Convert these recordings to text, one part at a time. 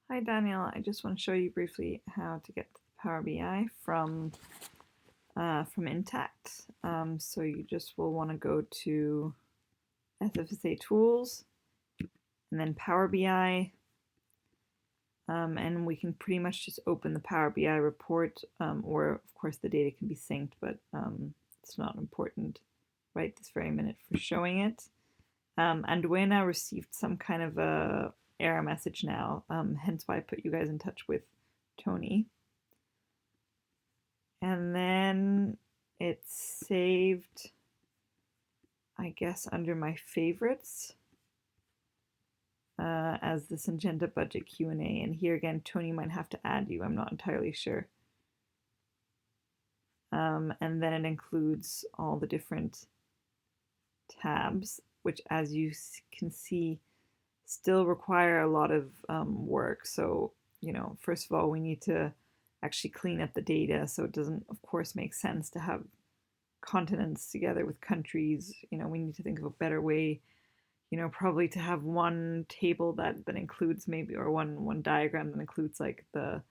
Hi Daniel, I just want to show you briefly how to get to Power BI from Intact. So you just will want to go to SFSA Tools and then Power BI, and we can pretty much just open the Power BI report, or of course the data can be synced, but it's not important right this very minute for showing it. And we now received some kind of a error message now, hence why I put you guys in touch with Tony. And then it's saved, I guess, under my favorites as the Syngenta budget Q&A. And here again, Tony might have to add you. I'm not entirely sure. And then it includes all the different tabs, which, as you can see, still require a lot of work. So, first of all, we need to actually clean up the data. So it doesn't, of course, make sense to have continents together with countries. We need to think of a better way, probably to have one table that includes maybe, or one diagram that includes like the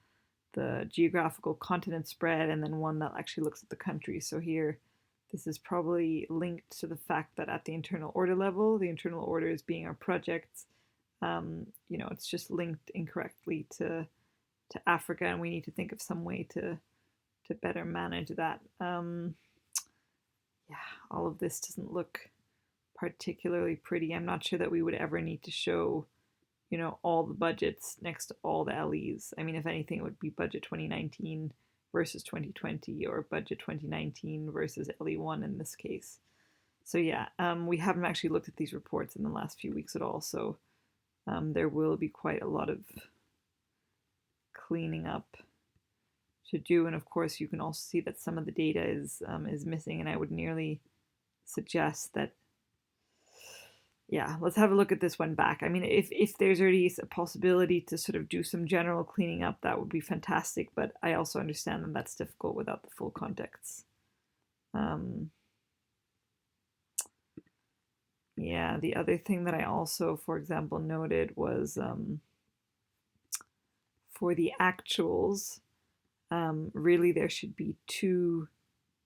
geographical continent spread, and then one that actually looks at the countries. So here, this is probably linked to the fact that at the internal order level, the internal orders being our projects, it's just linked incorrectly to Africa, and we need to think of some way to better manage that. Yeah, all of this doesn't look particularly pretty. I'm not sure that we would ever need to show, all the budgets next to all the LEs. I mean, if anything, it would be budget 2019 versus 2020, or budget 2019 versus LE1 in this case. So yeah, we haven't actually looked at these reports in the last few weeks at all. So there will be quite a lot of cleaning up to do. And of course, you can also see that some of the data is missing. And I would nearly suggest that, yeah, let's have a look at this one back. I mean, if there's already a possibility to sort of do some general cleaning up, that would be fantastic. But I also understand that that's difficult without the full context. Yeah, the other thing that I also, for example, noted was for the actuals, really there should be two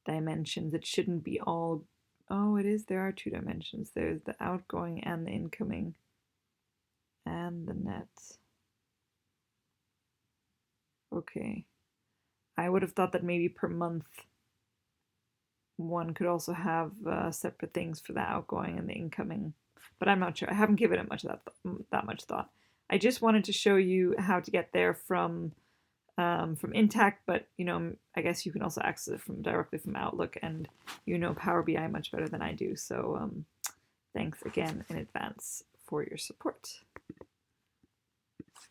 dimensions. It shouldn't be all, oh, it is, there are two dimensions. There's the outgoing and the incoming and the net. Okay. I would have thought that maybe per month one could also have separate things for the outgoing and the incoming, but I'm not sure. I haven't given it that much thought. I just wanted to show you how to get there from Intact, but I guess you can also access it directly from Outlook, and Power BI much better than I do. So thanks again in advance for your support.